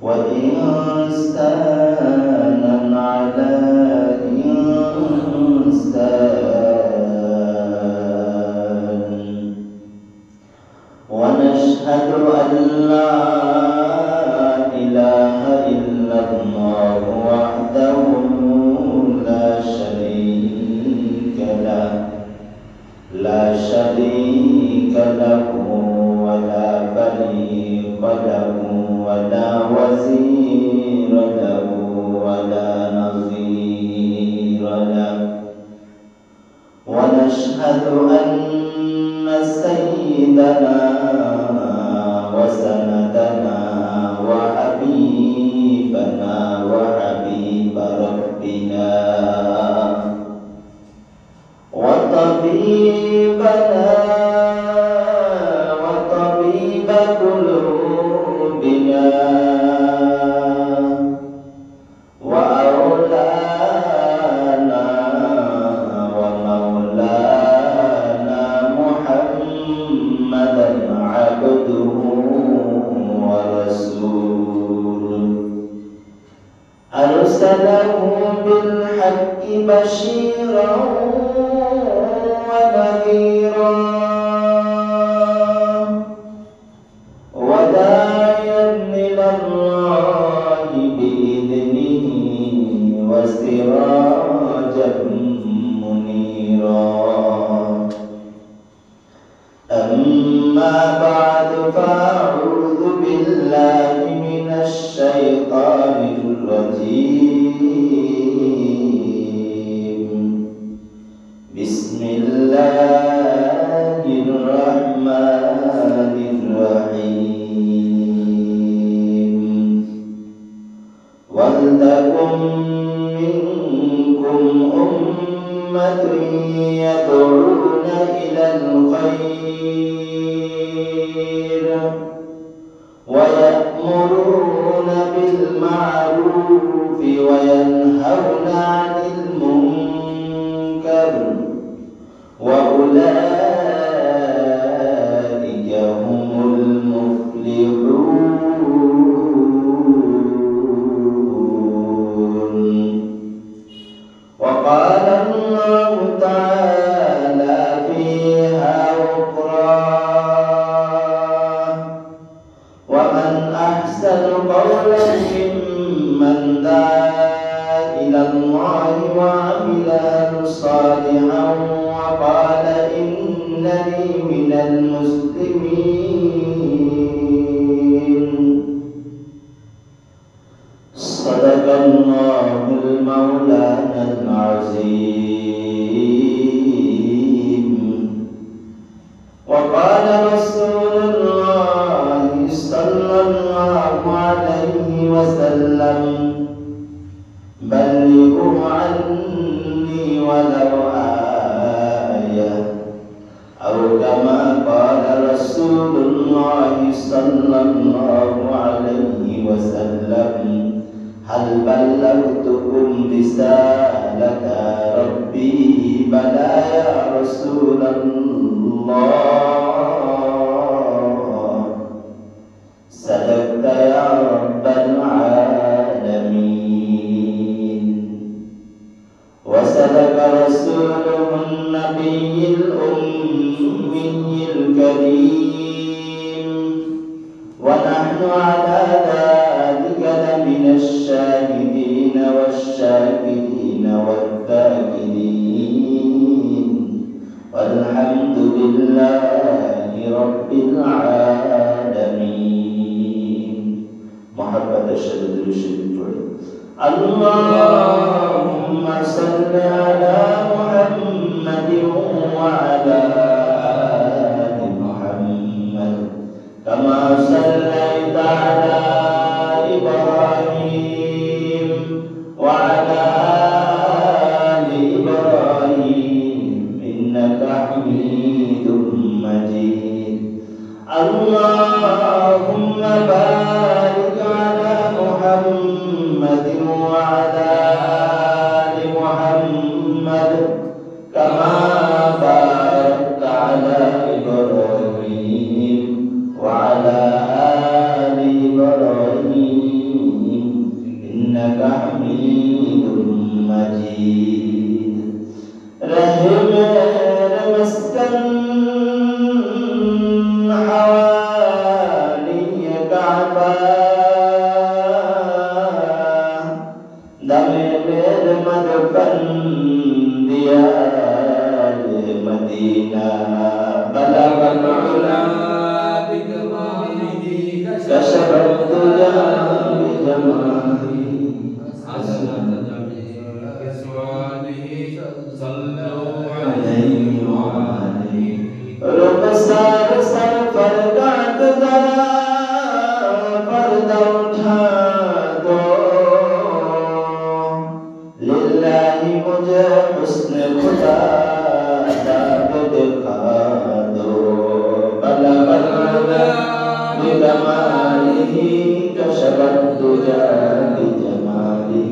وإنسانا على إنسان. ونشهد أن لا إله إلا الله وحده لا شريك له ولا فريق له ولا وزير له ولا نظير له. ونشهد أن سيدنا وسندنا وحبيبنا وحبيب ربنا وطبيبنا وطبيب قلوبنا وأولانا ومولانا محمدا عبده ورسوله أرسله بالحق بشيرا ونذيرا وداعيا إلى الله بإذنه وسراجا منيرا. أما بعد فأعوذ بالله من الشيطان الرجيم. بسم الله الرحمن الرحيم. ولتكن منكم أمة يدعون إلى الخير ويأمرون بالمعروف وينهون عن المنكر وأولئك هم المفلحون. وقال الله تعالى فيها أخرى: ومن أحسن قولا ممن دعا إلى الله وعمل صالحا وقال إنني من المسلمين. صدق الله المولانا العظيم. وقال رسول الله صلى الله عليه وسلم: بلغوا عني ولو آية، أو كما قال رسول الله صلى الله عليه وسلم: هل بلغتكم رسالة ربي؟ بلى يا رسول الله، صدقت يا رب العالمين. وصدق رسوله النبي الأمي الكريم. ونحن على ذلك لمن الشاهدين والشاكرين والذاكرين، والحمد لله رب العالمين. محبة الشهد الشريف. اللهم صل على محمد وعلى آل محمد كما صليت على إبراهيم وعلى آل إبراهيم إنك حميد مجيد. اللهم بارك على محمد وعلى آل محمد كما باركت بجماله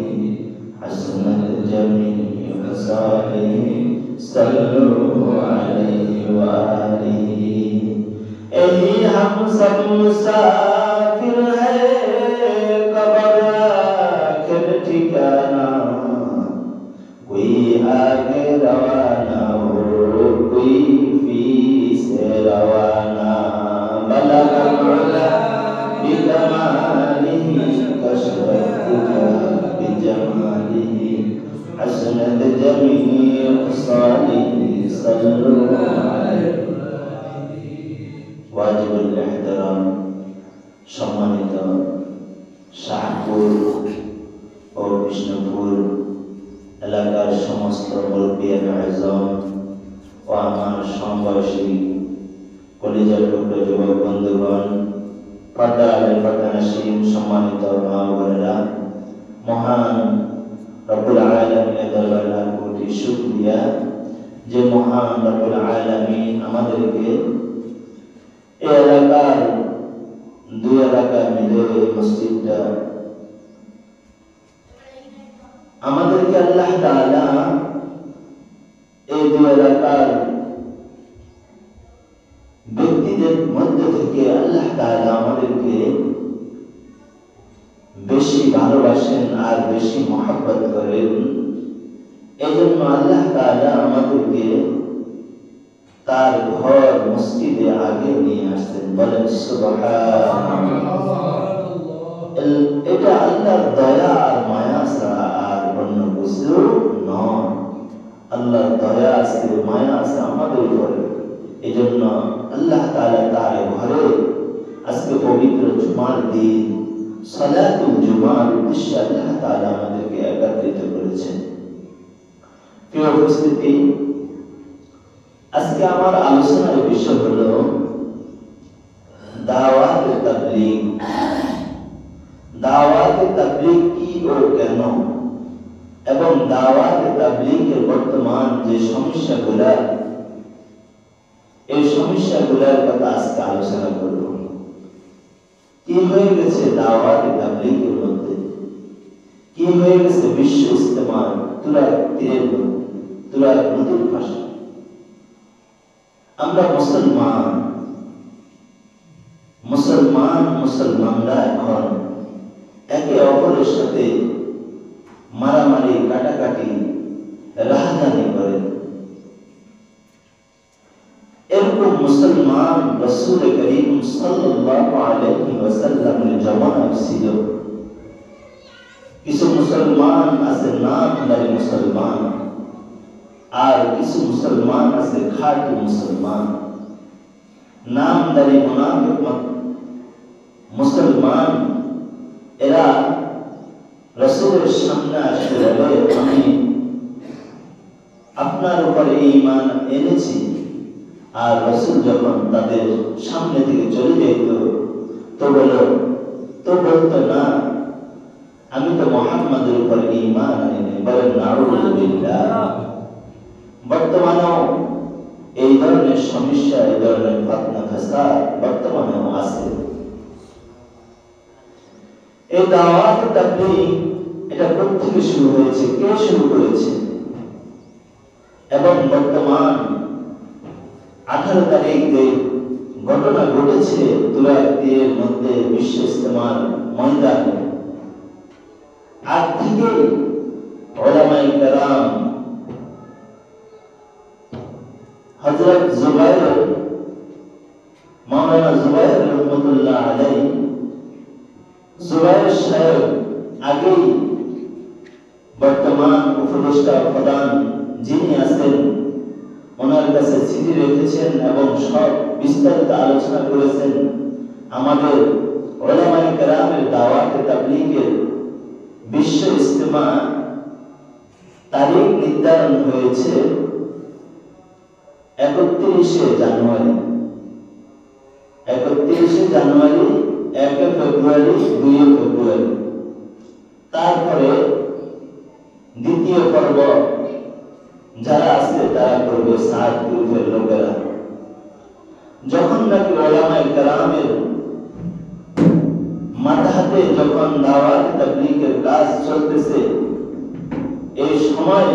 حسنت جميع خصاله صلوا عليه وآله यही हम सब मुसाफिर है कब्र आखिर ठिकाना कोई आगे रवाना हो कोई फीस रवाना बलगल उला बिकमालिही कशफत बिजमालिही हसनत जमीअ खसालिही सल्लु अलैहि वाजिबुल एहतराम सम्मानित शाहपुर और विष्णुपुर এলাকার সমস্ত মুরব্বিয়ান আযম ও আমার সমবয়সী কলিজার টুকরো যুবক বন্ধুগণ, পর্দার আড়ালে পর্দানশীন সম্মানিত মা বোনেরা, মহান রব্বুল আলামিনের দরবারে লাখ কোটি শুকরিয়া যে মহান রব্বুল আলামিন আমাদেরকে এই এলাকার দুই এলাকা মিলে মসজিদটা আমাদেরকে আল্লাহ তাআলা এই দুই এলাকার ব্যক্তিদের মধ্যে থেকে আল্লাহ তাআলা আমাদেরকে বেশি ভালোবাসেন আর বেশি মহব্বত করেন। এজন্য আল্লাহ তাআলা আমাদেরকে তার ঘর মসজিদে আগে নিয়ে আসতেন। বলেন সুবহানাল্লাহ। এটা আল্লাহর দয়া আর মায়া ছাড়া আর অন্য কিছু নয়। আল্লাহর দয়া আছে মায়া আছে আমাদের উপরে। এজন্য আল্লাহ তাআলা তার ঘরে আজকে পবিত্র জুমার দিন সালাতুল জুমার উদ্দেশ্যে আল্লাহ তাআলা আমাদেরকে একত্রিত করেছেন। প্রিয় উপস্থিতি, আজকে আমার আলোচনার বিষয় হলো দাওয়াত তাবলীগ। দাওয়াত তাবলীগ কি ও কেন, এবং দাওয়াত তাবলীগের বর্তমান যে সমস্যাগুলো, এই সমস্যাগুলোর কথা আজকে আলোচনা করব। কি হয়ে গেছে দাওয়াত তাবলীগের মধ্যে, কি হয়ে গেছে বিশ্ব ইজতেমা তুলার তীরের মধ্যে, তুলার নদীর পাশে। আমরা মুসলমানরা এখন একে অপরের সাথে মারামারি কাটাকাটি রাহাজানি করে। এরকম মুসলমান রাসূল করিম সাল্লাল্লাহু আলাইহি ওয়াসাল্লামের জামানা ছিল। কিছু মুসলমান আছে নামদারি মুসলমান, আর কিছু মুসলমান আছে খাঁটি মুসলমান। নামদারি মুনাফিক মুসলমান এরা রাসূলের সামনে আসে বলে, আমি আপনার উপরে ঈমান এনেছি। আর রাসূল যখন তাদের সামনে থেকে চলে যেত তো বলতো না, আমি তো মুহাম্মাদের উপর ঈমান আনি। বলেন নাউযুবিল্লাহ। বর্তমানেও এই ধরনের সমস্যা, এই ধরনের ফাতনা ফাসাদ বর্তমানেও আছে। এই দাওয়াত তাবলীগ এটা কোথা থেকে শুরু হয়েছে, কে শুরু করেছে, এবং বর্তমান 18 তারিখ যে ঘটনা ঘটেছে তুলার মধ্যে বিশ্ব ইজতেমার ময়দানে, আজ থেকে উলামায়ে কেরাম হযরত মাওলানা জুবায়ের রহমাতুল্লাহ আলাইহি, জুবায়ের সাহেব আগেই বর্তমান উপদেষ্টা প্রধান যিনি আছেন ওনার কাছে চিঠি রেখেছেন এবং সব বিস্তারিত আলোচনা করেছেন। আমাদের উলামায়ে কেরামের দাওয়াত তাবলীগের বিশ্ব ইজতেমা তারিখ নির্ধারণ হয়েছে 31শে জানুয়ারি, 1 ফেব্রুয়ারি, 2 ফেব্রুয়ারি। তারপরে দ্বিতীয় পর্ব যারা আছে তারা করবে 7 গ্রুপের লোকেরা। যখন নাকি উলামায়ে কেরামের মাথাতে মাঠে যখন দাওয়াত তাবলীগের কাজ চলতেছে, এই সময়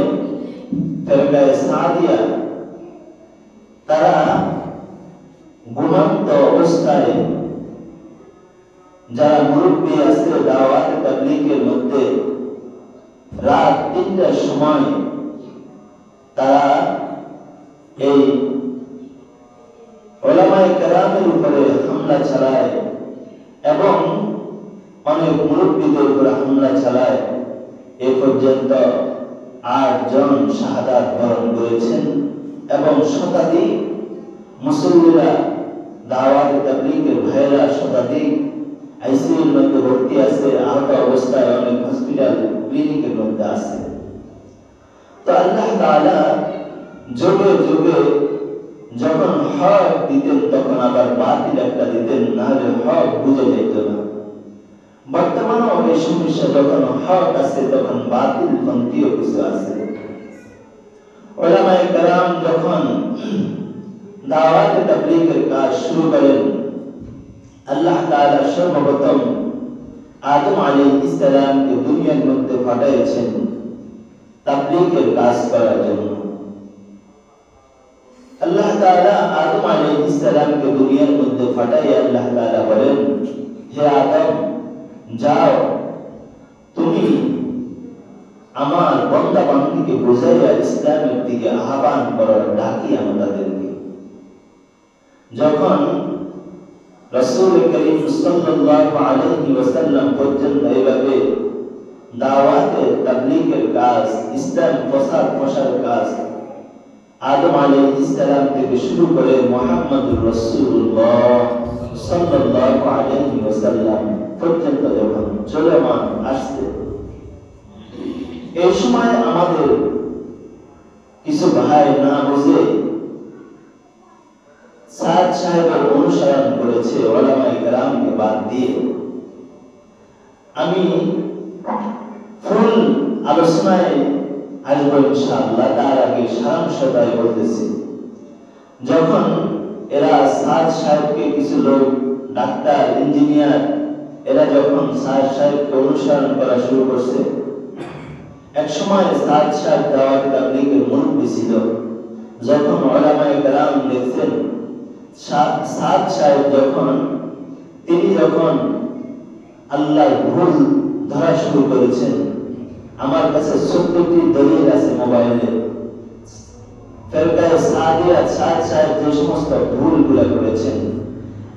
ফেরকায়ে সাদিয়া তারা ঘুমন্ত অবস্থায় যারা মুরব্বী আছে দাওয়াত তাবলীগের মধ্যে রাত ৩টার সময় তারা এই উলামায়ে কেরামের উপরে হামলা চালায় এবং অনেক মুরব্বীদের উপরে হামলা চালায়। এ পর্যন্ত ৮ জন শাহাদাত বরণ করেছেন এবং শতাধিক মুসল্লিরা দাওয়াত তাবলীগের ভাইরা শতাধিক আইসিইউর মধ্যে ভর্তি আছে, আহত অবস্থায় অনেক হসপিটাল ক্লিনিকের মধ্যে আছে। তো আল্লাহ তাআলা যুগে যুগে যখন হক দিতেন তখন আবার বাতিল একটা দিতেন, না হলে হক বুঝে যেত না। বর্তমানে এই সমস্যা, যখন হক আছে তখন বাতিল পন্থীও কিছু আছে। উলামায়ে কেরাম যখন দাওয়াত তাবলীগের কাজ শুরু করেন, আল্লাহ তাআলা সর্বপ্রথম আদম আলাইহিস সালামকে দুনিয়ার মধ্যে পাঠিয়েছেন তাবলীগের কাজ করার জন্য। আল্লাহ তাআলা আদম আলাইহিস সালামকে দুনিয়ার মধ্যে পাঠিয়ে আল্লাহ তাআলা বলেন, হে আদম, যাও তুমি আমার বান্দা বান্দীকে বুঝাইয়া ইসলামের দিকে আহ্বান করার ডাকি আমাদেরকে। যখন রাসূল করিম সাল্লাল্লাহু আলাইহি ওয়াসাল্লাম পর্যন্ত এইভাবে দাওয়াতে তাবলীগের কাজ, ইসলাম প্রসার কাজ আদম আলাইহিস সালাম থেকে শুরু করে মুহাম্মদুর রাসূলুল্লাহ সাল্লাল্লাহু আলাইহি ওয়াসাল্লাম পর্যন্ত যখন চলমান আসছে, এই সময় আমাদের কিছু ভাই না বুঝে সাদ সাহেবের অনুসরণ করেছে উলামায়ে কেরামকে বাদ দিয়ে। আমি ফুল আলোচনায় আসবো ইনশাআল্লাহ, তার আগে সারাংশটাই বলতেছি। যখন এরা সাদ সাহেবকে, কিছু লোক ডাক্তার, ইঞ্জিনিয়ার, এরা যখন সাদ সাহেবকে অনুসরণ করা শুরু করছে, এক সময় সাদ সাহেব দাওয়াত তাবলীগের মুরব্বী ছিল। যখন উলামায়ে কেরাম দেখছেন সাদ সাহেব তিনি যখন আল্লাহর ভুল ধরা শুরু করেছেন, আমার কাছে ১৪টি দলিল আছে মোবাইলে। ফেরকায়ে সাদিয়া সাদ সাহেব যে সমস্ত ভুলগুলো করেছেন,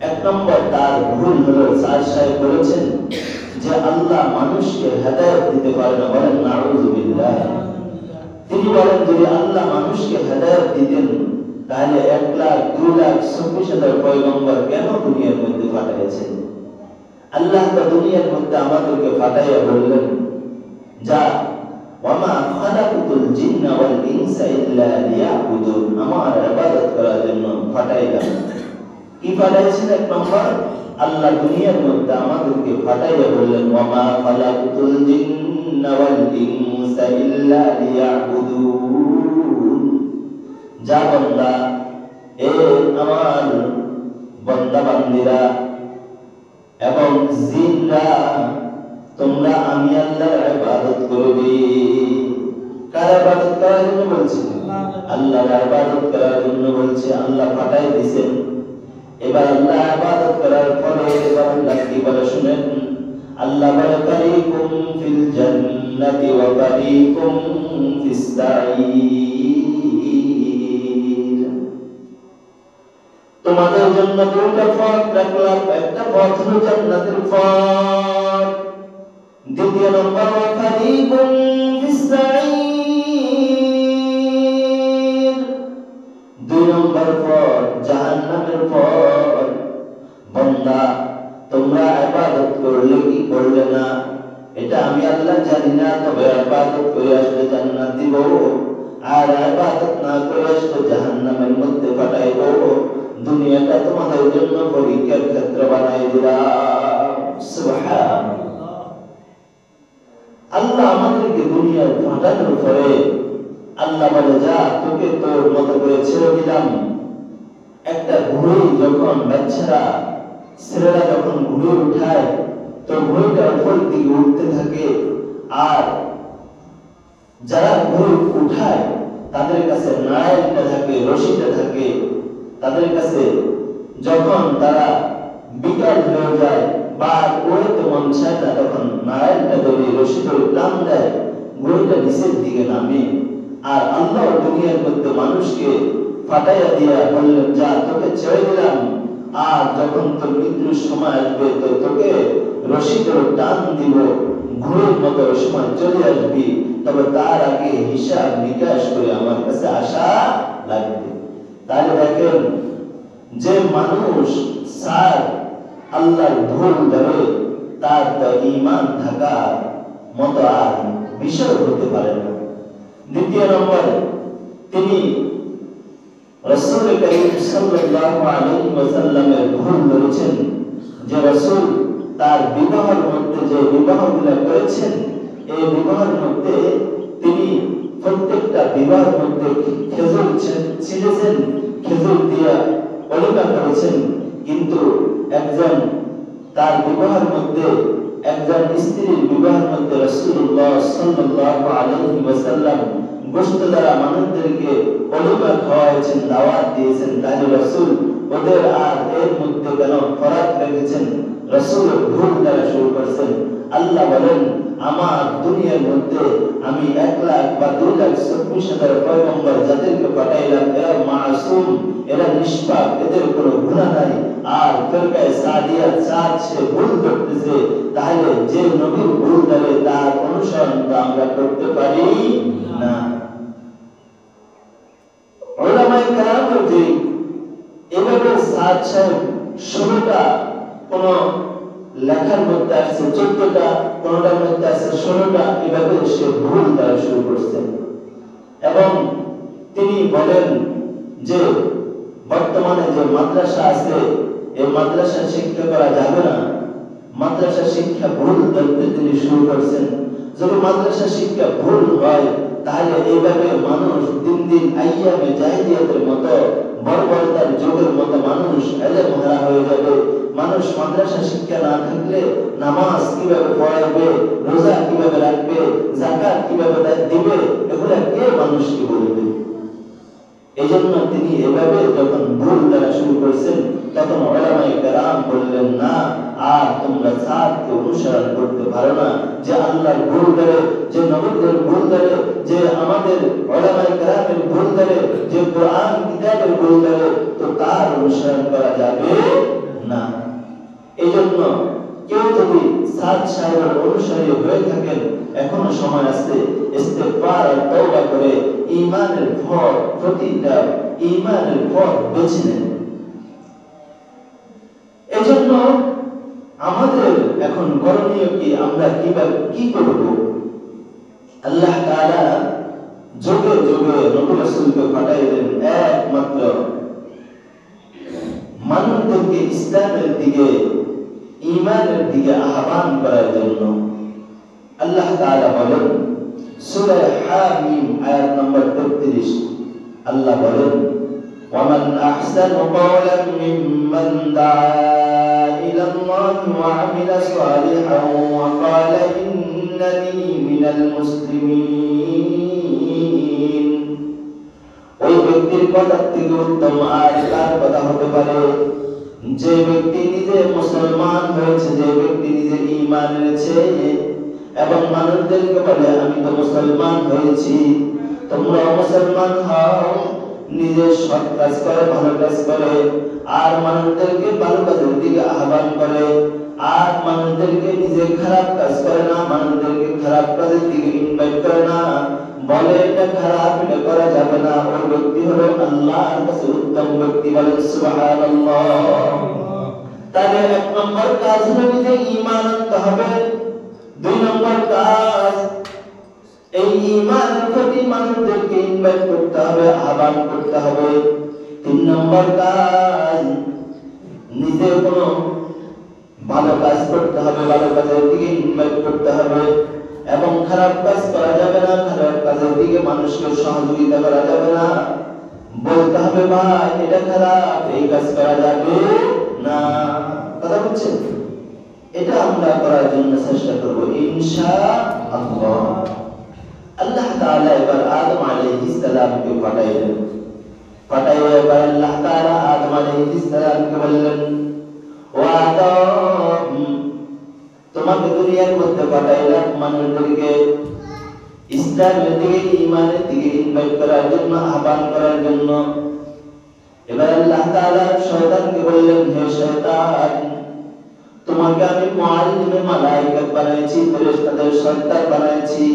১ নম্বর তার ভুল হলো সাদ সাহেব বলেছেন যে আল্লাহ মানুষকে হেদায়েত দিতে পারে না। বলেন নাউযুবিল্লাহ। তিনি বলেন যদি আল্লাহ মানুষকে হেদায়েত দিতেন তাহলে ১,২,২,২৪,০০০ পয়গম্বর কেন দুনিয়ার মধ্যে পাঠিয়েছেন? আল্লাহ তো দুনিয়ার মধ্যে আমাদেরকে পাঠাইয়া বললেন, যা ওয়ামা খালাকুতুল জিন্না ওয়াল ইনসা ইল্লা লিয়াবুদুন, আমার ইবাদত করার জন্য পাঠাইলাম। কি পাঠাইছেন? ১ নম্বর, আল্লাহ দুনিয়ার মধ্যে আমাদেরকে পাঠাইয়া বললেন, ওয়ামা খালাকুতুল জিন্না ওয়াল ইনসা ইল্লা লিয়াবুদুন, যা বান্দা, এ আমার বান্দা বান্দীরা এবং জিনরা, তোমরা আমি আল্লাহর ইবাদত করবে। কার ইবাদত করার জন্য বলছে? আল্লাহর ইবাদত করার জন্য বলছে। আল্লাহ পাঠাই দিয়েছেন। এবার আল্লাহ ইবাদত করার পরে এবার আল্লাহ কি বলে শুনেন। আল্লাহ বলে, ফারিকুম ফিল জান্নাতি ওয়া ফারিকুম ফিস সাঈর। তোমাদের জন্য দুটো পথ রাখলাম, একটা পথ হলো জান্নাতের পথ, দ্বিতীয় নম্বর ওয়া ফারিকুম ফিস সাঈর, ২ নম্বর পথ জাহান্নামের পথ। বান্দা, তোমরা ইবাদত করলে কি করলে না এটা আমি আল্লাহ জানি না, তবে ইবাদত করে আসলে জান্নাত দিব, আর ইবাদত না করে আসলে জাহান্নামের মধ্যে পাঠাইব। দুনিয়াটা তোমাদের জন্য পরীক্ষার ক্ষেত্র বানাই দিলাম। সুবহানাল্লাহ। আল্লাহ আমাদেরকে দুনিয়ার পাঠানোর পরে আল্লাহ বলে, যা তোকে তোর মতো করে ছেড়ে দিলাম। একটা ঘুড়ি যখন বাচ্চারা ছেলেরা যখন ঘুড়ি উঠায়, তো ঘুড়িটা উপর দিকে উঠতে থাকে, আর যারা ঘুড়ি উঠায় তাদের কাছে নারায়ণটা থাকে, রশিটা থাকে তাদের কাছে। যখন তারা বিকাল হয়ে যায় বা উড়তে মন চায় না, তখন নারায়ণটা ধরে রশি ধরে টান দেয়, ঘুড়িটা নিচের দিকে নামে। আর আল্লাহ দুনিয়ার মধ্যে মানুষকে ফাটাইয়া দিয়া বললেন, যা তোকে ছেড়ে দিলাম, আর যখন তোর মৃত্যুর সময় আসবে তো তোকে রশি ধরে টান দিব, ঘুড়ির মতো সময় চলে আসবি, তবে তার আগে হিসাব নিকাশ করে আমার কাছে আসা লাগবে। তাহলে দেখেন, যে মানুষ সার আল্লাহর ভুল ধরে, তার তো ঈমান থাকার মতো আর বিষয় হতে পারে না। দ্বিতীয় নম্বর, তিনি রাসূল করিম সাল্লাল্লাহু আলাইহি ওয়াসাল্লামের ভুল ধরেছেন, যে রাসূল তার বিবাহের মধ্যে যে বিবাহগুলো করেছেন, এই বিবাহের মধ্যে তিনি প্রত্যেকটা বিবাহের মধ্যে খেজুর ছিঁড়েছেন, খেজুর দিয়া অলিকা করেছেন। কিন্তু একজন তার বিবাহের মধ্যে, একজন স্ত্রীর বিবাহের মধ্যে রাসূলুল্লাহ সাল্লাল্লাহু আলাইহি ওয়াসাল্লাম গোশত দ্বারা মানুষদেরকে অলিকা খাওয়াইছেন, দাওয়াত দিয়েছেন। তাহলে রাসূল ওদের আর এর মধ্যে কেন ফরাক রেখেছেন? রাসূল ভুল দ্বারা শুরু করেছেন। আল্লাহ বলেন, আমার দুনিয়ার মধ্যে আমি 1 লাখ বা 2,26,000 পয়গম্বর যাদেরকে পাঠাইলাম, এরা মাসুম, এরা নিষ্পাপ, এদের কোনো গুনাহ নাই। আর ফিরকায়ে সাদিয়া সে ভুল করতেছে, তাহলে যে নবীর ভুল ধরে তার অনুসরণ তো আমরা করতে পারি না। উলামায়ে কেরাম যে এভাবে সাদ সাহেব 16টা কোন লেখার মধ্যে আছে 14টা, কোনটার মধ্যে আছে 16টা, এভাবে সে ভুল দ্বারা শুরু করছেন। এবং তিনি বলেন যে বর্তমানে যে মাদ্রাসা আছে, এই মাদ্রাসা শিক্ষা করা যাবে না, মাদ্রাসা শিক্ষা ভুল ধরতে তিনি শুরু করছেন। যদি মাদ্রাসা শিক্ষা ভুল হয়, তাহলে এইভাবে মানুষ দিন দিন আইয়ামে জাহিলিয়াতের মতো, বর্বরতার যুগের মতো মানুষ এলেম হারা হয়ে যাবে। মানুষ মাদ্রাসা শিক্ষা না থাকলে নামাজ কিভাবে পড়াবে, রোজা কিভাবে রাখবে, যাকাত কিভাবে দিবে, এগুলা কে মানুষকে বলবে? এই জন্য তিনি এভাবে যখন ভুল দ্বারা শুরু করেছেন, তখন উলামায়ে কেরাম বললেন, না, আর তোমরা সাদকে অনুসরণ করতে পারো না, যে আল্লাহর ভুল ধরে, যে নবীদের ভুল ধরে, যে আমাদের উলামায়ে কেরামের ভুল ধরে, যে কোরআন কিতাবের ভুল ধরে, তো তার অনুসরণ করা যাবে না। এই জন্য কেউ যদি সাদ সাহেবের অনুসারী হয়ে থাকেন, এখনো সময় আছে, ইস্তেগফার আর তওবা করে ঈমানের ফল, প্রতিটা ঈমানের ফল বেছে নেন। এই জন্য আমাদের এখন করণীয় কি? আমরা কিভাবে কি করব? আল্লাহ তাআলা যুগে যুগে নবী রাসূলকে পাঠাইলেন একমাত্র মানুষদেরকে ইসলামের দিকে, ঈমানের দিকে আহ্বান করার জন্য। আল্লাহ তাআলা বলেন সূরা হামিম আয়াত নম্বর 33, আল্লাহ বলেন, ওয়ামান আহসানু ক্বাওলান মিম্মান দাআ ইলাল্লাহি ওয়া আমিলা সালিহান ওয়া ক্বালা ইন্নানী মিনাল মুসলিমিন। ওই ব্যক্তির কথা থেকে উত্তম আর কার কথা হতে পারে? যে ব্যক্তি নিজে মুসলমান হয়েছে, যে ব্যক্তি নিজে ঈমান এনেছে এবং মানুষদেরকে বলে, আমি তো মুসলমান হয়েছি, তোমরা মুসলমান হও, নিজে সৎ কাজ করে, ভালো কাজ করে, আর মানুষদেরকে ভালো কাজের দিকে আহ্বান করে, আর মানুষদেরকে নিজে খারাপ কাজ করে না, মানুষদেরকে খারাপ কাজের দিকে ইনভাইট করে না, বলে এটা খারাপ, এটা করা যাবে না, ওই ব্যক্তি হলো আল্লাহর কাছে উত্তম ব্যক্তি। বলেন সুবহানাল্লাহ। তাহলে 1 নম্বর কাজ হলো নিজে ঈমান আনতে হবে। 2 নম্বর কাজ, এই ঈমানের প্রতি মানুষদেরকে ইনভাইট করতে হবে, আহ্বান করতে হবে। 3 নম্বর কাজ, নিজে কোনো ভালো কাজ করতে হবে, ভালো কাজের দিকে ইনভাইট করতে হবে, এবং খারাপ কাজ করা যাবে না, খারাপ কাজের দিকে মানুষকে সহযোগিতা করা যাবে না। বলতে হবে, ভাই এটা খারাপ, এই কাজ করা যাবে না। কথা বুঝছেন? এটা আমরা করার জন্য চেষ্টা করব ইনশাআল্লাহ। আল্লাহ তাআলা এবার আদম আলাইহিস সালামকে পাঠাইলেন। পাঠাইয়া এবার আল্লাহ তাআলা আদম আলাইহিস সালামকে বললেন, ও আদম, তোমাকে দুনিয়ার মধ্যে পাঠাইলাম মানুষদেরকে ইসলামের দিকে, ঈমানের দিকে ইনভাইট করার জন্য, আহ্বান করার জন্য। এবার আল্লাহ তাআলা শয়তানকে বললেন, হে শয়তান, তোমাকে আমি মুআল্লিমে মালায়েকা বানাইছি, ফেরেশতাদের সর্দার বানাইছি,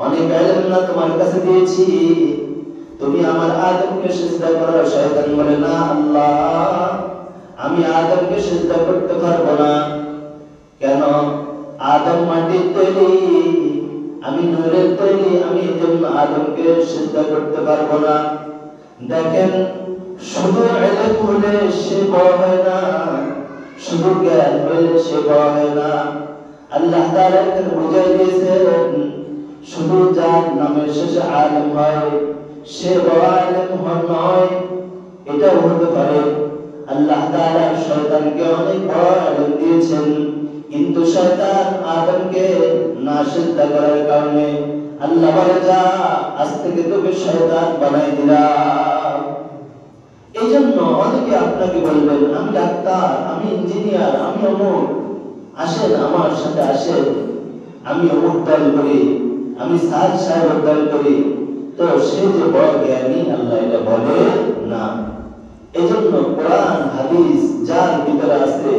অনেক ইলম না তোমার কাছে দিয়েছি, তুমি আমার আদমকে সিজদা করো। শয়তান বলে, না আল্লাহ, আমি আদমকে সিজদা করতে পারবো না। কেন? আদম মাটির তৈরি, আমি নূরের তৈরি, আমি এজন্য আদমকে সিজদা করতে পারবো না। দেখেন, শুধু ইলম হলে সে বড় হয় না, শুধু জ্ঞান হলে সে বড় হয় না। আল্লাহ তাআলা এখানে বুঝাই দিয়েছেন, শুধু যার নামের শেষে আলেম হয় সে বড় আলেম নয়। এটা হতে পারে আল্লাহ তাআলা শয়তানকে অনেক বড় আলেম দিয়েছেন, কিন্তু শয়তান আদমকে না সিজদা করার কারণে আল্লাহ বলে, যা, আজ থেকে তোকে শয়তান বানাই দিলাম। এই জন্য অনেকে আপনাকে বলবেন, আমি ডাক্তার, আমি ইঞ্জিনিয়ার, আমি অমুক, আসেন আমার সাথে আসেন, আমি অমুক দল করি, আমি সাদ সাহেবের দল করি। তো সে যে বড় জ্ঞানী, আল্লাহ এটা বলে না। এই জন্য কোরআন হাদিস যার ভিতরে আছে,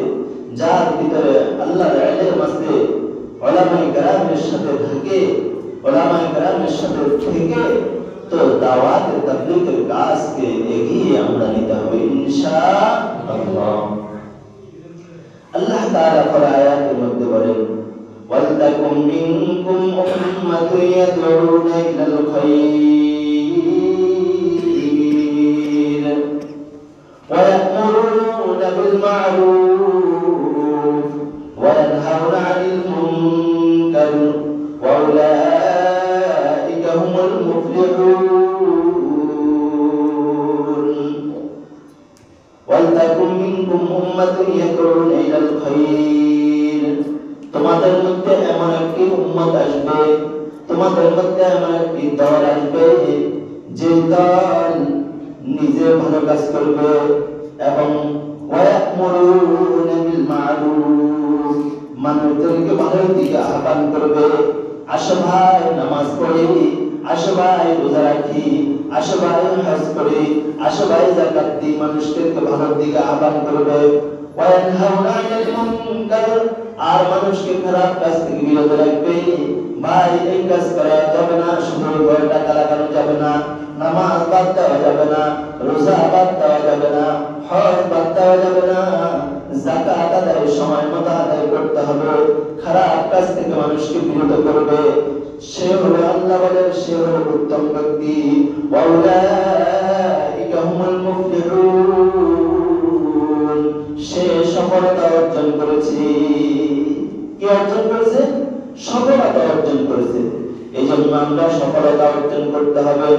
যার ভিতরে আল্লাহর ইলম আছে, উলামায়ে কেরামের সাথে থাকে, উলামায়ে কেরামের সাথে থেকে তো দাওয়াতের তাবলীগের কাজকে এগিয়ে আমরা নিতে হবে ইনশাআল্লাহ। আল্লাহ তাআলা আয়াতের মধ্যে বলেন, ওয়ালতাকুম মিনকুম উম্মাতুন ইয়াদউনা ইলাল খায়র ওয়া ইয়া'মুরুনা বিল মা'রুফ ওয়া ইয়ানহাউনা 'আনিল মুনকার ওয়া উলাইকা হুমুল মুফলিহুন। ওয়ালতাকুম মিনকুম উম্মাতুন ইয়াদউনা ইলাল খায়র, তোমাদের মধ্যে এমন একটি উম্মত আসবে, তোমাদের মধ্যে এমন একটি দল আসবে যে দল নিজে ভালো কাজ করবে এবং ওয়ায়া'মুরুনা বিল মা'রুফ, মানুষদেরকে ভালোর দিকে আহ্বান করবে। আসো ভাই নামাজ পড়ি, আসো ভাই রোজা রাখি, আসো ভাই হজ করি, আসো ভাই যাকাত দিই, মানুষদেরকে ভালোর দিকে আহ্বান করবে। ওয়ায়ানহাউনা আনিল মুনকার, আর মানুষকে খারাপ কাজ থেকে বিরত রাখবে। ভাই এই কাজ করা যাবে না, শুধু ঘরে টাকা লাগানো যাবে না, নামাজ বাদ দেওয়া যাবে না, রোজা বাদ দেওয়া যাবে না, হজ বাদ দেওয়া যাবে না, যাকাত আদায় সময় মতো আদায় করতে হবে। খারাপ কাজ থেকে মানুষকে বিরত করবে। সে হলো আল্লাহ বলে, সে হলো উত্তম ব্যক্তি। ওয়া উলাইকা হুমুল মুফলিহুন, সে সফলতা অর্জন করেছে। কি অর্জন করেছে? সফলতা অর্জন করেছে। এই জন্য আমরা সফলতা অর্জন করতে হবে।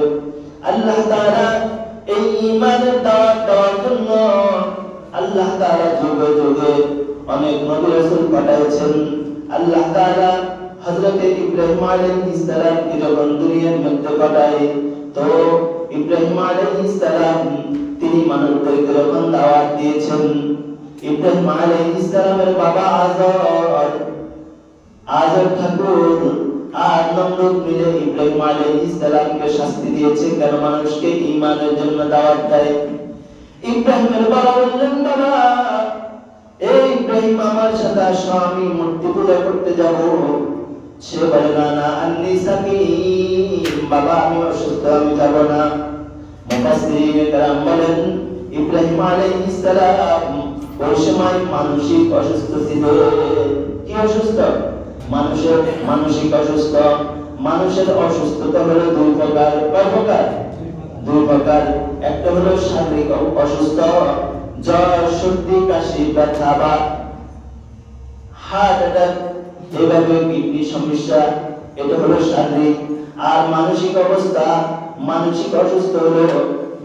আল্লাহ তাআলা এই ঈমানের দাওয়াত দেওয়ার জন্য আল্লাহ তাআলা যুগে যুগে অনেক নবী রাসূল পাঠিয়েছেন। আল্লাহ তাআলা হযরত ইব্রাহিম আলাইহিস সালামকে যখন দুনিয়ার মধ্যে পাঠায়, তো ইব্রাহিম আলাইহিস সালাম তিনি মানুষদেরকে যখন দাওয়াত দিয়েছেন, ইব্রাহিম আলাইহিস সালামের বাবা আজর ঠাকুর আর নমরুদ মিলে ইব্রাহিম আলাইহিস সালামকে শাস্তি দিয়েছে, কেন মানুষকে ঈমানের জন্য দাওয়াত দেয়। ইব্রাহিমের বাবা বললেন, বাবা এই ইব্রাহিম আমার সাথে আসো, আমি মূর্তি পূজা করতে যাব। সে বলে, না না, আন্নী সাকিম, বাবা আমি অসুস্থ, আমি যাব না। মুফাসসিরিনে কেরাম বলেন, ইব্রাহিম আলাইহিস সালাম ওই সময় মানসিক অসুস্থ ছিল। কি অসুস্থ? মানসিক অসুস্থ। মানুষের অসুস্থতা হলো দুই প্রকার। কয় প্রকার? দুই প্রকার। একটা হলো শারীরিক অসুস্থ, জ্বর, সর্দি, কাশি, ব্যথা বা হার্ট অ্যাটাক, এভাবে কিডনি সমস্যা, এটা হলো শারীরিক। আর মানসিক অবস্থা, মানসিক অসুস্থ হলো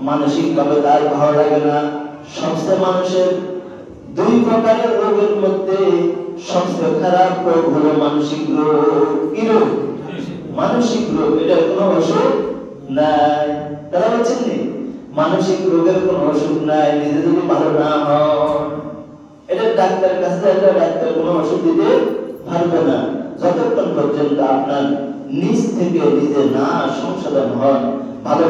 মানসিকভাবে তার ভালো লাগে না। সবচেয়ে মানুষের দুই প্রকারের রোগের মধ্যে সবচেয়ে খারাপ রোগ হলো মানসিক রোগ। কি রোগ? মানসিক রোগ। এটার কোনো ওষুধ নাই। তারা বলছেন নি মানসিক রোগের কোনো ওষুধ নাই, নিজে যদি ভালো না হন এটা ডাক্তার কাছে যাইলে ডাক্তার কোনো ওষুধ দিতে পারবে না। যতক্ষণ পর্যন্ত আপনার নিজ থেকে নিজে না সংশোধন হন, ভালো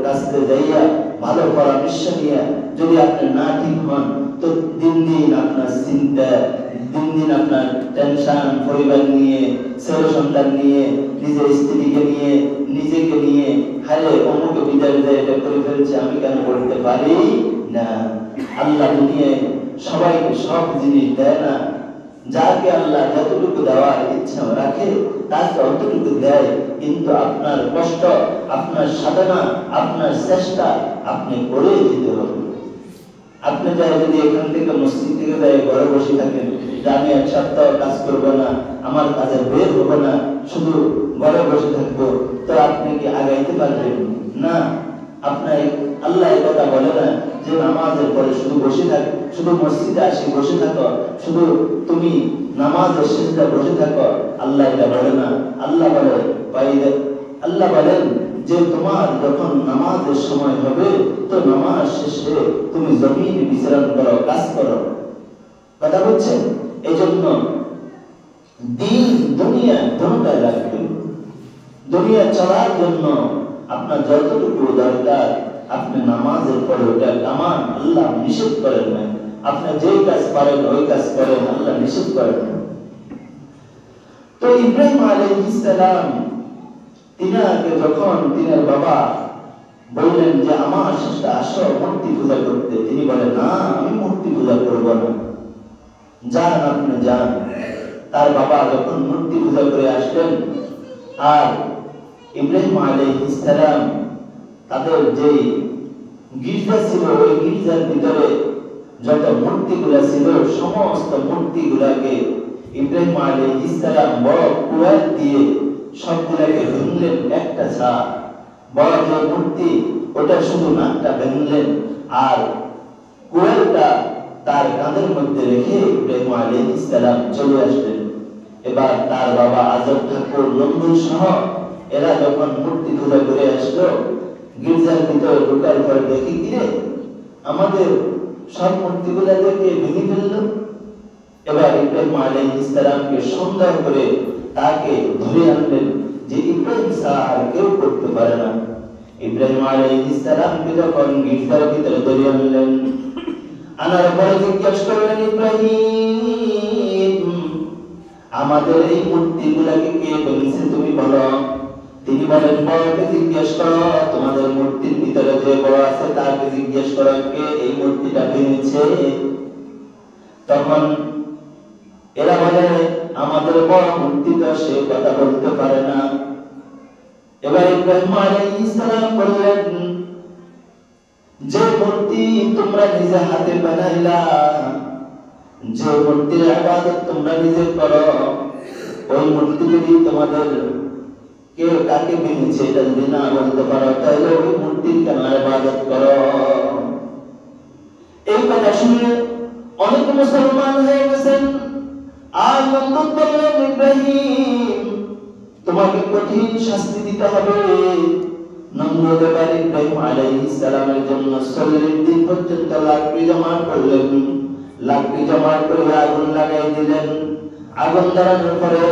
কাছে যাইয়া ভালো পরামর্শ নিয়ে যদি আপনি না ঠিক হন, তো দিন দিন আপনার চিন্তা, দিন দিন আপনার টেনশন, পরিবার নিয়ে, ছেলে সন্তান নিয়ে, নিজের স্ত্রীকে নিয়ে, নিজেকে নিয়ে, হারে অমুকে বিদায় দেয়, এটা করে ফেলছে, আমি কেন করতে পারি না। আল্লাহ দুনিয়ায় সবাইকে সব জিনিস দেয় না। যাকে আল্লাহ যতটুকু দেওয়ার ইচ্ছা রাখে তাকে অতটুকু দেয়, কিন্তু আপনার কষ্ট, আপনার সাধনা, আপনার চেষ্টা আপনি করে দিতে হবে। আপনি যাই যদি এখান থেকে মসজিদ থেকে যাই ঘরে বসে থাকেন যে আমি এক সপ্তাহ কাজ করবো না, আমার কাজে বের হবো না, শুধু ঘরে বসে থাকবো, তো আপনি কি আগাইতে পারবেন না। আপনার আল্লাহ এই কথা বলে না যে নামাজের পরে শুধু বসে থাক, শুধু মসজিদে আসি বসে থাকো, শুধু তুমি নামাজের শেষে বসে থাকো। আল্লাহ এটা বলে না। আল্লাহ বলে আল্লাহ বলেন যে তোমার যখন নামাজের সময় হবে তো নামাজ শেষে তুমি জমিনে বিশ্রাম করো, কাজ করো। কথা বলছেন? এই জন্য দিন দুনিয়া দুটোটাই লাগবে। দুনিয়া চলার জন্য আপনার যতটুকু দরকার আপনি নামাজের পরে ওটা কামান, আল্লাহ নিষেধ করেন না। আপনি যে কাজ পারেন ওই কাজ করেন, আল্লাহ নিষেধ করেন না। তো ইব্রাহিম আলাইহিস সালাম তিনাকে যখন তিনার বাবা বললেন যে আমার সাথে আসো মূর্তি পূজা করতে, তিনি বলেন না আমি মূর্তি পূজা করব না, যান আপনি যান। তার বাবা যখন মূর্তি পূজা করে আসলেন, আর ইব্রাহিম আলাইহিস সালাম তাদের যে গির্জা ছিল ওই গির্জার ভিতরে যত মূর্তিগুলা ছিল সমস্ত মূর্তিগুলাকে ইব্রাহিম আলাইহিস সালাম বড় কুয়ার দিয়ে সবগুলাকে ভেঙলেন, একটা ছাড়া বড় যে মূর্তি ওটা শুধু নাকটা ভেঙলেন, আর কুয়ারটা তার কাঁধের মধ্যে রেখে ইব্রাহিম আলাইহিস সালাম চলে আসলেন। এবার তার বাবা আজব ঠাকুর নন্দন সহ এরা যখন মূর্তি পূজা করে আসলো, গির্জার ভিতরে ঢোকার পর দেখি কিরে আমাদের সব মূর্তিগুলা দেখে ভেঙে ফেললো। এবার ইব্রাহিম আলাইহিস সালামকে সন্দেহ করে তাকে ধরে আনলেন যে ইব্রাহিম ছাড়া আর কেউ করতে পারে না। ইব্রাহিম আলাইহিস সালামকে যখন গির্জার ভিতরে ধরে আনলেন, আনার পরে জিজ্ঞেস করলেন ইব্রাহিম আমাদের এই মূর্তিগুলাকে কে ভেঙেছে তুমি বলো। তিনি বলেন বড়কে জিজ্ঞেস করো, তোমাদের মূর্তির ভিতরে যে বড় আছে তাকে জিজ্ঞেস করো কে এই মূর্তিটা ভেঙেছে। তখন এরা বলে আমাদের বড় মূর্তি তো সে কথা বলতে পারে না। এবার ইব্রাহিম আলাইহিস সালাম বললেন যে মূর্তি তোমরা নিজে হাতে বানাইলা, যে মূর্তির ইবাদত তোমরা নিজে করো, ওই মূর্তি যদি তোমাদের কে কাকে ভেঙেছে এটা যদি না বলতে পারো তাহলে ওই মূর্তির কেন ইবাদত করো। এই কথা শুনে অনেক মুসলমান হয়ে গেছেন। আর নমরুদ বললেন ইব্রাহিম তোমাকে কঠিন শাস্তি দিতে হবে। নমরুদ এবার ইব্রাহিম আলাইহিস সালামের জন্য 40 দিন পর্যন্ত লাকড়ি জমা করলেন। লাকড়ি জমা করে আগুন লাগাই দিলেন। আগুন জ্বালানোর পরে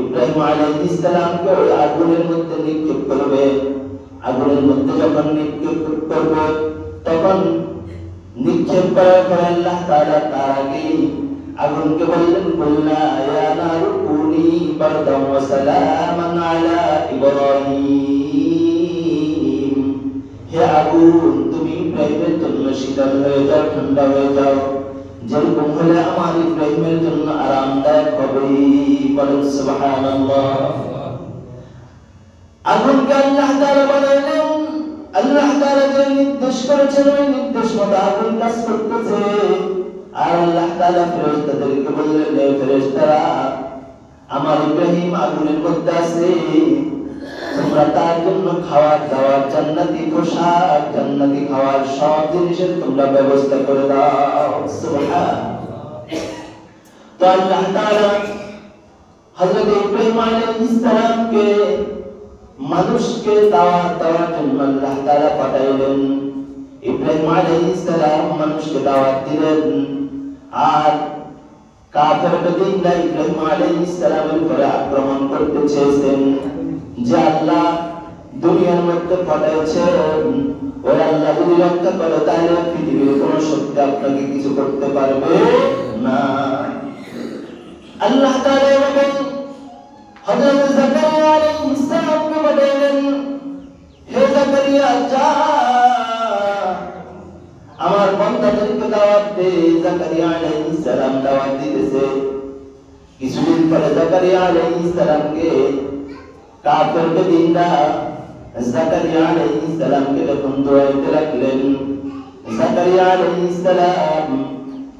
ইব্রাহিম আলাইহিস সালামকে ওই আগুনের মধ্যে নিক্ষেপ করবে। আগুনের মধ্যে যখন নিক্ষেপ করবে তখন নিক্ষেপ করার পরে আল্লাহ তাআলা তার আগে আগুনকে বললেন কুল্লা ইয়া নারু কুনি বারদাম ওয়া সালামান আলা ইব্রাহিম, হে আগুন তুমি ইব্রাহিমের জন্য শীতল হয়ে যাও, ঠান্ডা হয়ে যাও, যেরকম হলে আমার ইব্রাহিমের জন্য আরামদায়ক হবে। বলেন সুবহানাল্লাহ। আগুনকে আল্লাহ তাআলা বানাইলেন। আল্লাহ তাআলা যে নির্দেশ করেছেন ওই নির্দেশ মতো আগুন কাজ করতেছে। আর আল্লাহ তাআলা ফেরেশতাদেরকে বললেন হে ফেরেশতারা আমার ইব্রাহিম আগুনের মধ্যে আছে, তোমরা তার জন্য খাওয়ার দাওয়ার জান্নাতি পোশাক জান্নাতি খাওয়ার সব জিনিসের তোমরা ব্যবস্থা করে দাও। সুবহানাল্লাহ। তো আল্লাহ তাআলা হযরত ইব্রাহিম আলাইহিস সালামকে মানুষকে দাওয়াত দেওয়ার জন্য আল্লাহ তাআলা পাঠাইলেন। ইব্রাহিম আলাইহিস সালাম মানুষকে দাওয়াত দিলেন, আর কাফের বেদিনরা ইব্রাহিম আলাইহিস সালামের উপরে আক্রমণ করতে চেয়েছেন যে আল্লাহ দুনিয়ার মধ্যে পাঠাইছেন, ওই আল্লাহ যদি রক্ষা করে তাহলে পৃথিবীর কোন শক্তি আপনাকে কিছু করতে পারবে না। আল্লাহ তাআলা বলেন হযরত জাকারিয়া আলাইহিস সালামকে বলেন, হে জাকারিয়া যা আমার বান্দাদেরকে দাওয়াত দে। জাকারিয়া আলাইহিস সালাম দাওয়াত দিতেছে। কিছুদিন পরে জাকারিয়া আলাইহিস সালামকে কাফের বেদিনরা জাকারিয়া আলাইহিস সালামকে যখন দৌড়াইতে লাগলেন, জাকারিয়া আলাইহিস সালাম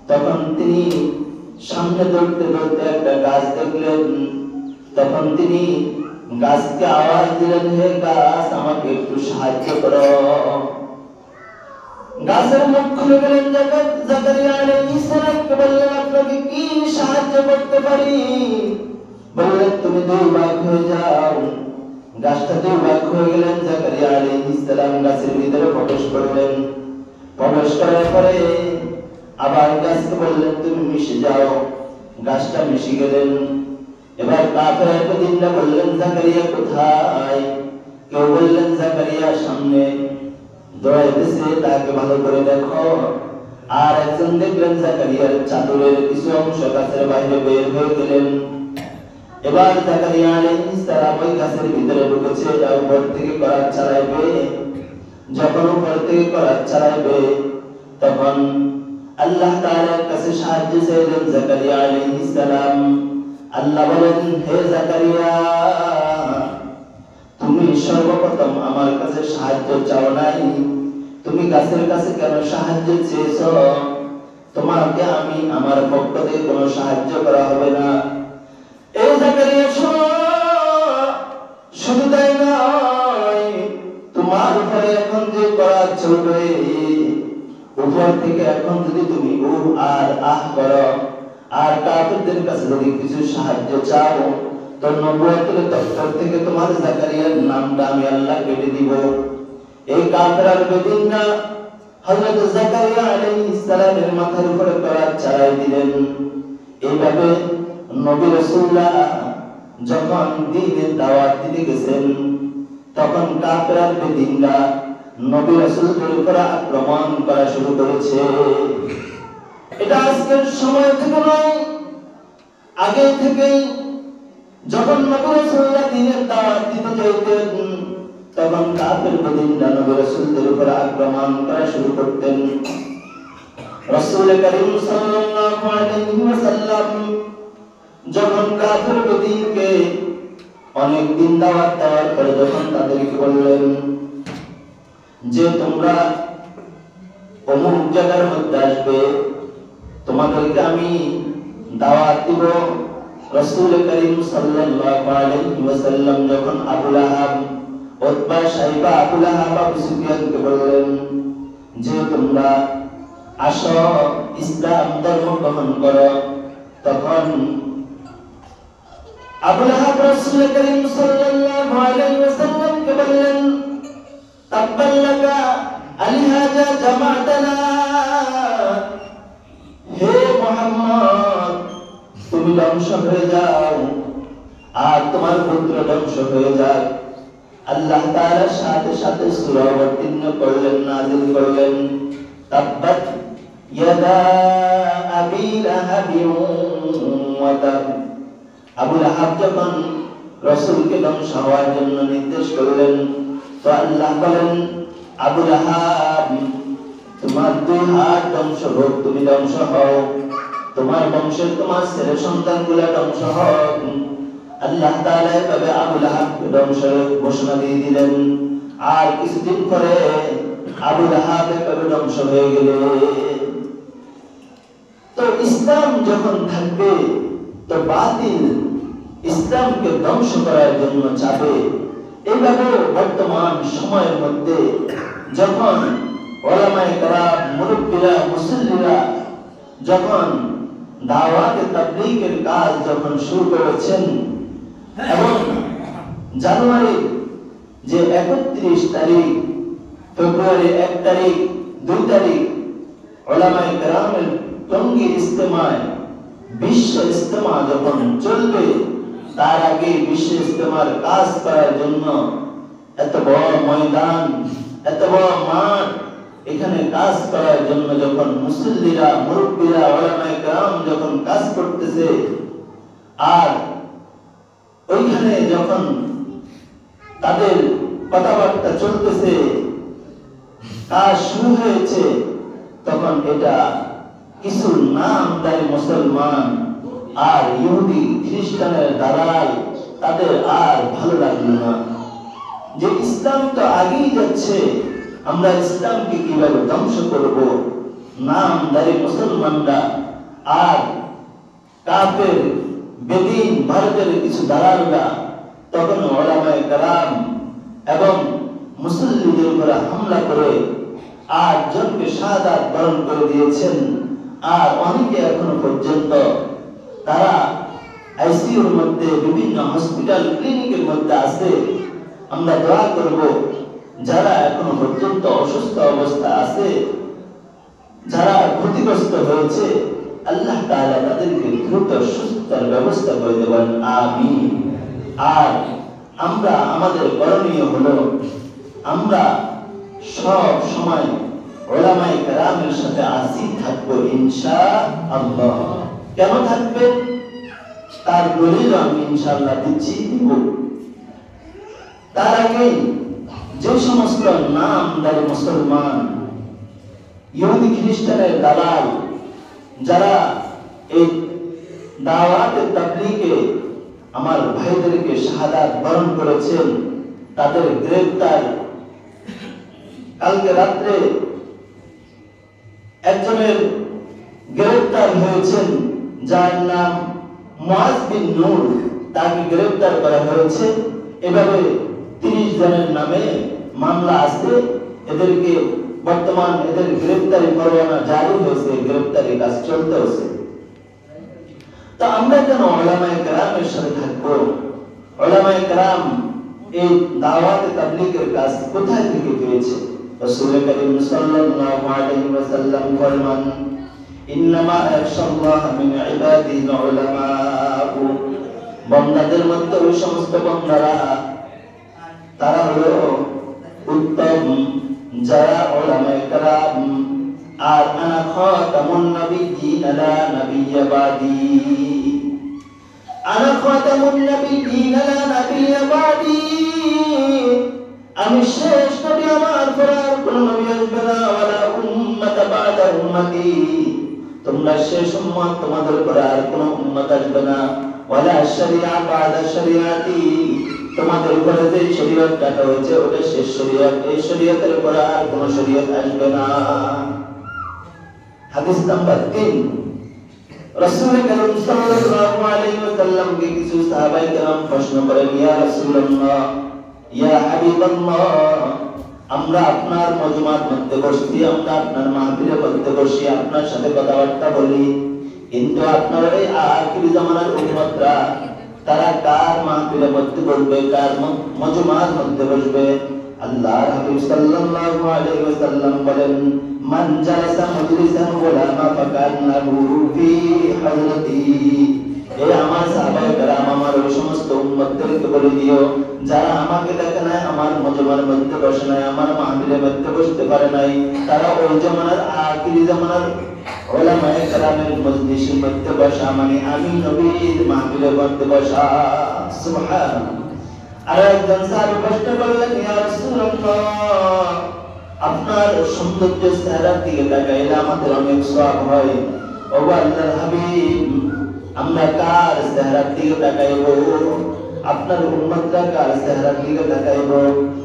তখন তিনি সামনে দৌড়তে দৌড়তে একটা গাছ দেখলেন। তখন তিনি গাছকে আওয়াজ দিলেন, হে গাছ আমাকে একটু সাহায্য করো। গাছের মুখ খুলে গেলেন। জাকারিয়া আলাইহিস সালামকে বললেন, আপনাকে কি সাহায্য করতে পারি? বললেন, তুমি দুই ভাগ হয়ে যাও। গাছটা দুই ভাগ হয়ে গেলেন। জাকারিয়া আলাইহিস সালাম গাছের ভিতরে প্রবেশ করলেন। প্রবেশ করার পরে আবার গাছকে বললেন, তুমি মিশে যাও। গাছটা মিশে গেলেন। এবার কাফের বেদিনরা বললেন, জাকারিয়া কোথায়? কেউ বললেন, জাকারিয়া সামনে দৌড়াইতেছে, তাকে ভালো করে দেখো। আর একজন দেখলেন জাকারিয়ার চাদরের কিছু অংশ গাছের বাইরে বের হয়ে গেলেন। এবার জাকারিয়া আলাইহিস সালাম ওই গাছের ভিতরে ঢুকেছে, উপর থেকে করাত চালাইবে। যখন উপর থেকে করাত চালাইবে তখন আল্লাহ তাআলার কাছে সাহায্য চাইলেন জাকারিয়া আলাইহিস সালাম। আল্লাহ বলেন, হে জাকারিয়া তুমি সর্বপ্রথম আমার কাছে সাহায্য চাও নাই, তুমি গাছের কাছে কেন সাহায্য চেয়েছো? তোমাকে আমি আমার পক্ষ থেকে কোনো সাহায্য করা হবে না। এই জাকারিয়া শোনো, শুধু তাই নয়, তোমার উপরে এখন যে করাত চলবে, উপর থেকে এখন যদি তুমি আর আহ করো আর কাফেরদের কাছে যদি কিছু সাহায্য চাও, তো নবুয়তের দপ্তর থেকে তোমার জাকারিয়ার নামটা আমি আল্লাহ কেটে দিব। এই কাফের আর বেদিনরা হযরত জাকারিয়া আলাইহিস সালামের মাথার উপরে করাত চালাই দিলেন। এইভাবে নবী রাসূলুল্লাহ যখন দ্বীনের দাওয়াত দিতে গেছেন, তখন কাফের আর বেদিনরা নবী রাসূলদের উপর আক্রমণ করা শুরু করেছে। এটা আজকের সময় থেকে নয়, আগে থেকেই যখন নবী রাসূলুল্লাহ দ্বীনের দাওয়াত দিতে যেতেন, তখন কাফের বেদিনরা নবী রাসূলদের উপর আক্রমণ করা শুরু করতেন। রাসূল করিম সাল্লাল্লাহু আলাইহি ওয়াসাল্লাম যখন কাফের বেদিনকে অনেক দিন দাওয়াত দেওয়ার পরে যখন তাদেরকে বললেন যে তোমরা অমুক জায়গার মধ্যে আসবে, তোমাদেরকে আমি দাওয়াত দিব। রাসূল করিম সাল্লাল্লাহু আলাইহি ওয়াসাল্লাম যখন আবু লাহাব, উতবা, শাইবা, আবু লাহাব, আবু সুফিয়ানকে বললেন যে তোমরা আসো ইসলাম ধর্ম গ্রহণ করো, তখন আবু লাহাব রাসূল করিম সাল্লাল্লাহু আলাইহি ওয়াসাল্লামকে বললেন, তাব্বাল লাকা আলিহাজা জামাতানা, হে মুহাম্মদ তুমি ধ্বংস হয়ে যাও আর তোমার পুত্র ধ্বংস হয়ে যাক। আল্লাহ তাআলা সাথে সাথে সূরা অবতীর্ণ করলেন, নাযিল করলেন, তাব্বাত ইয়াদা আবি লাহাবিন ওয়া তাব। আবু লাহাব যখন রাসূলকে ধ্বংস হওয়ার জন্য নির্দেশ করলেন, তো আল্লাহ বলেন, আবু লাহাব তোমার দুই হাত ধ্বংস হোক, তুমি ধ্বংস হও, তোমার বংশের তোমার ছেলে সন্তানগুলা ধ্বংস হোক। আল্লাহ তাআলা এভাবে আবু লাহাবকে ধ্বংসের ঘোষণা দিয়ে দিলেন। আর কিছুদিন পরে আবু লাহাব এভাবে ধ্বংস হয়ে গেল। তো ইসলাম যখন থাকবে তো বাতিল ইসলামকে ধ্বংস করার জন্য চাবে। এইভাবে বর্তমান সময়ের মধ্যে যখন ওলামায়ে কেরাম, মুরব্বিরা, মুসল্লিরা যখন দাওয়াতে তাবলীগের কাজ যখন শুরু করেছেন এবং জানুয়ারি যে 31 তারিখ, ফেব্রুয়ারি 1 তারিখ, 2 তারিখ উলামায়ে কেরামের টঙ্গী ইজতেমায় বিশ্ব ইজতেমা যখন চলবে, তার আগে বিশ্ব ইজতেমার কাজ করার জন্য এত বড় ময়দান, এত বড় মাঠ, এখানে কাজ করার জন্য যখন মুসল্লিরা, মুরব্বীরা, উলামায়ে কেরাম যখন কাজ করতেছে, আর ওইখানে যখন তাদের কথাবার্তা চলতেছে, কাজ শুরু হয়েছে, তখন এটা কিছু নামদারি মুসলমান আর ইহুদি খ্রিস্টানের দালাল, তাদের আর ভালো লাগলো না যে ইসলাম তো আগেই যাচ্ছে, আমরা ইসলামকে কিভাবে ধ্বংস করব। নামদারি মুসলমানরা আর কাফের বেদিন ভারতের কিছু দালালরা তখন উলামায়ে কেরাম এবং মুসল্লিদের উপরে হামলা করে 8 জনকে শাহাদাত বরণ করে দিয়েছেন। আর অনেকে এখনো পর্যন্ত তারা আইসিইউর মধ্যে, বিভিন্ন হসপিটাল ক্লিনিকের মধ্যে আছে। আমরা দোয়া করব যারা এখনো পর্যন্ত অসুস্থ অবস্থা আছে, যারা ক্ষতিগ্রস্ত হয়েছে, আল্লাহ তাআলা তাদেরকে দ্রুত সুস্থতার ব্যবস্থা করে দেবেন, আমিন। আর আমরা আমাদের করণীয় হলো আমরা সব সময় উলামায়ে কেরামের সাথে আসি থাকবো ইনশাআল্লাহ। কেন থাকবেন তার দলিল আমি ইনশাআল্লাহ দিচ্ছি। তার আগে যে সমস্ত নামদারি মুসলমান, ইহুদি খ্রিস্টানের দালাল, যারা এই দাওয়াতে তাবলীগে আমার ভাইদেরকে শাহাদাত বরণ করেছেন, তাদের গ্রেফতার, কালকে রাত্রে একজনের গ্রেফতার হয়েছেন যার নাম মুআজ বিন নূর, তাকে গ্রেফতার করা হয়েছে। এভাবে 30 জনের নামে মামলা আছে, এদেরকে বর্তমান এদের গ্রেফতারি পরোয়ানা জারি হয়েছে, গ্রেফতারি কাজ চলতেছে। তো আমরা কেন উলামায়ে কেরামের সাথে থাকবো? উলামায়ে কেরাম এই দাওয়াতে তাবলীগের কাজ কোথায় থেকে পেয়েছে? রাসূল করিম সাল্লাল্লাহু আলাইহি ওয়াসাল্লাম ফরমান, ইন্নামা ইয়াখশাল্লাহ মিন ইবাদিল উলামা, বান্দাদের মধ্যে ওই সমস্ত বান্দারা তারা হলো উত্তম যারা উলামায়ে কেরাম। আর আনা খাতামুন নবিয়্যিন লা নবিয়্য বাদি, আনা খাতামুন নবিয়্যিন লা নবিয়্য বাদি, আমি শেষ নবী, আমার পরে আর কোন নবী আসবে না। ওয়ালা উম্মাতা বাদা উম্মতি, তোমরা শেষ উম্মত, তোমাদের পরে আর কোন উম্মত আসবে না। ওয়ালা শরিয়া বাদা শরিয়াতি, তোমাদের উপরে যে শরীয়তটা হয়েছে ওটা শেষ শরীয়ত, এই শরীয়তের পরে আর কোন শরীয়ত আসবে না। হাদিস নাম্বার 3, রাসূল করিম সাল্লাল্লাহু আলাইহি ওয়াসাল্লাম কে কিছু সাহাবায়ে কেরাম প্রশ্ন করেন, ইয়া রাসূলুল্লাহ, ইয়া হাবিবাল্লাহ, আমরা আপনার মজমার মধ্যে বসছি, আমরা আপনার মাহফিলে মধ্যে বসি, আপনার সাথে কথাবার্তা বলি, কিন্তু আপনার এই আখিরি জামানার উম্মতরা তারা কার মাহফিলের মধ্যে বসবে, কার মজমার মধ্যে বসবে? আল্লাহর হাবিব সাল্লাল্লাহু আলাইহি ওয়াসাল্লাম বলেন, মান জালাসা মজলিসান উলামা ফাকান্নাহু ফি হযরতি। এই আমার সাহাবায়ে কেরাম, আমার ওই সমস্ত উম্মতদেরকে বলে দিও যারা আমাকে দেখে নাই, আমার মজমার মধ্যে বসে নাই, আমার মাহফিলের মধ্যে বসতে পারে নাই, তারা ওই জামানার আখিরি জামানার উলামায়ে কেরামের মজলিসের মধ্যে বসা মানে আমি নবীর মাহফিলের মধ্যে বসা। সুবহানাল্লাহ। আর একজন সাহাবী প্রশ্ন করলেন, ইয়া রাসূলুল্লাহ, আপনার সৌন্দর্য চেহারার দিকে তাকাইলে আমাদের অনেক সওয়াব হয়, ও আল্লাহর হাবিব, আমরা কার চেহারার দিকে তাকাইবো? আপনার উম্মতরা কার চেহারার দিকে তাকাইবো?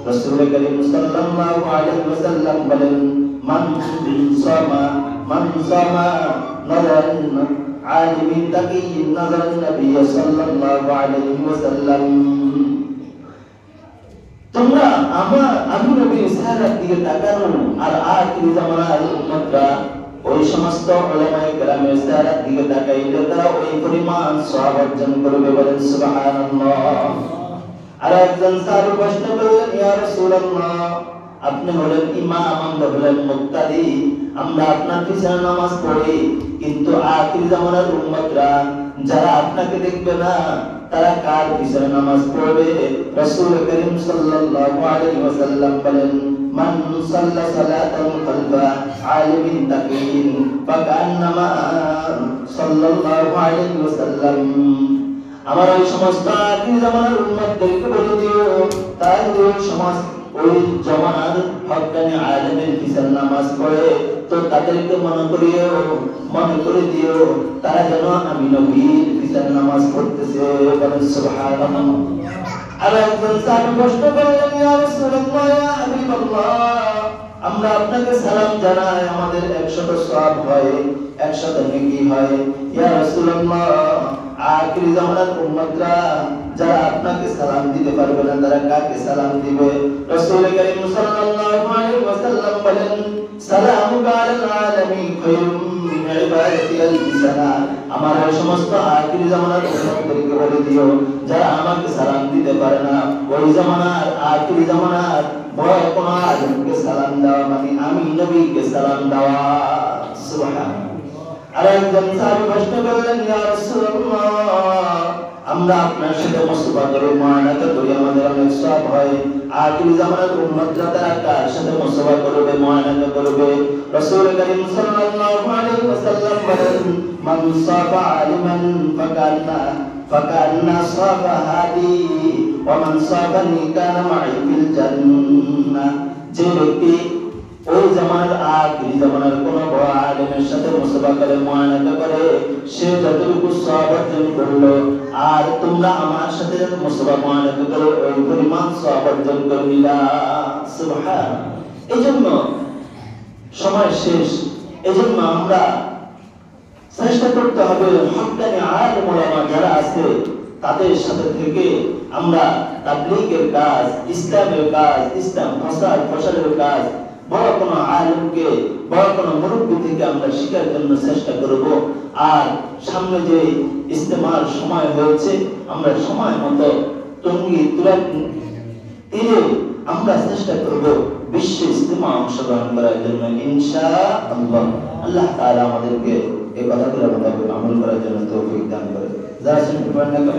রাসূল করিম সাল্লাল্লাহু আলাইহি ওয়াসাল্লাম বলেন, মান সামা নাযারান আলিমিন তাকিয়্যিন নাযারান নবী সাল্লাল্লাহু আলাইহি ওয়াসাল্লাম। তোমরা আমি নবীর চেহারার দিকে তাকানো আর আখিরি জামানার উম্মতরা ওই সমস্ত উলামায়ে কেরামের সিরাত দিকে তাকাইলে তারা ওই পরিমাণ সওয়াব অর্জন করবে, বলেন সুবহানাল্লাহ। আর একজন সাহাবী প্রশ্ন করলেন, ইয়া রাসূলুল্লাহ, আপনি হলেন ইমাম, আমরা হলেন মুক্তাদি, আমরা আপনার পিছনে নামাজ পড়ি, কিন্তু আখির জামানার উম্মতরা যারা আপনাকে দেখবে না তারা কার পিছনে নামাজ পড়বে? রাসূল করিম সাল্লাল্লাহু আলাইহি ওয়াসাল্লাম বলেন, মান সাল্লা সালাতান খালফা আলিমিন তাকিন ফাকান্নামা সাল্লাল্লাহু আলাইহি ওয়াসাল্লাম। আমার ওই সমস্ত আখির জামানার উম্মতদেরকে বলে দিও, তাই ওই সমাজ ওই জামানার হক্কানি আলেমের পিছনে নামাজ পড়ে, তো তাদেরকে মনে করে দিও তারা যেন আমি নবীর পিছনে নামাজ পড়তেছে, বলেন সুবহানাল্লাহ। আর একজন সাহাবী প্রশ্ন করলেন, ইয়া রাসূলুল্লাহ, ইয়া হাবিবাল্লাহ, আমরা আপনাকে সালাম জানাই, আমাদের 100 সওয়াব হয়, 100 নেকি হয়। ইয়া রাসূলুল্লাহ, আখির জামানার উম্মতরা যারা আপনাকে সালাম দিতে পারবে না তারা কাকে সালাম দিবে? রাসূল করিম সাল্লাল্লাহু আলাইহি ওয়াসাল্লাম বলেন, সালামুকা আলাল আলামিন খায়রুম মিন ইবাদাতি আল-লিসানা। আমার ওই সমস্ত আখির জামানার উম্মতদেরকে বলে দিও যারা আমাকে সালাম দিতে পারে না, ওই জামানার আখির জামানার বড় কোন আলেমকে সালাম দেওয়া মানে আমি নবীকে সালাম দেওয়া। সুবহানাল্লাহ। আর একজন সাহাবী প্রশ্ন করলেন, ইয়া রাসূলুল্লাহ, আমরা আপনার সাথে মুসাফা করে মুআনাকা করি, আমাদের অনেক সওয়াব হয়, আখির জামানার উম্মতরা তারা কার সাথে মুসাফা করবে, মুআনাকা করবে? রাসূল করিম সাল্লাল্লাহু আলাইহি ওয়াসাল্লাম বলেন, মান সাফা আলিমান ফাকান্না সাফা হাদি ওয়া মান সাফানি কানা মা'i ফিল জান্নাহ। যে ব্যক্তি ওই জামানার আখির জামানার কোন বড় আলেমের সাথে মুসাফা করে, মুআনাকা করে, সে যতটুকু সওয়াব অর্জন করলো, আর তোমরা আমার সাথে মুসাফা মুআনাকা করো ওই পরিমাণ সওয়াব অর্জন করে নিলা। সুবহানাল্লাহ। এইজন্য সময় শেষ, এইজন্য আমরা চেষ্টা করতে হবে হক্কানি আলেম ওলামা যারা আছে তাদের সাথে থেকে আমরা তাবলীগের কাজ, ইসলামের কাজ, ইসলাম প্রসারের কাজ, বড় কোনো আলেমকে, বড় কোনো মুরব্বী থেকে আমরা শেখার জন্য চেষ্টা করব। আর সামনে যে ইস্তেমার সময় হয়েছে, আমরা সময় মতো টঙ্গী তুরাগ তীরে আমরা চেষ্টা করব বিশ্ব ইস্তেমা অংশগ্রহণ করার জন্য ইনশাআল্লাহ। আল্লাহ তাআলা আমাদেরকে এই কথাগুলো মোতাবেক আমল করার জন্য তৌফিক দান করে। যারা শুনতে পারেন না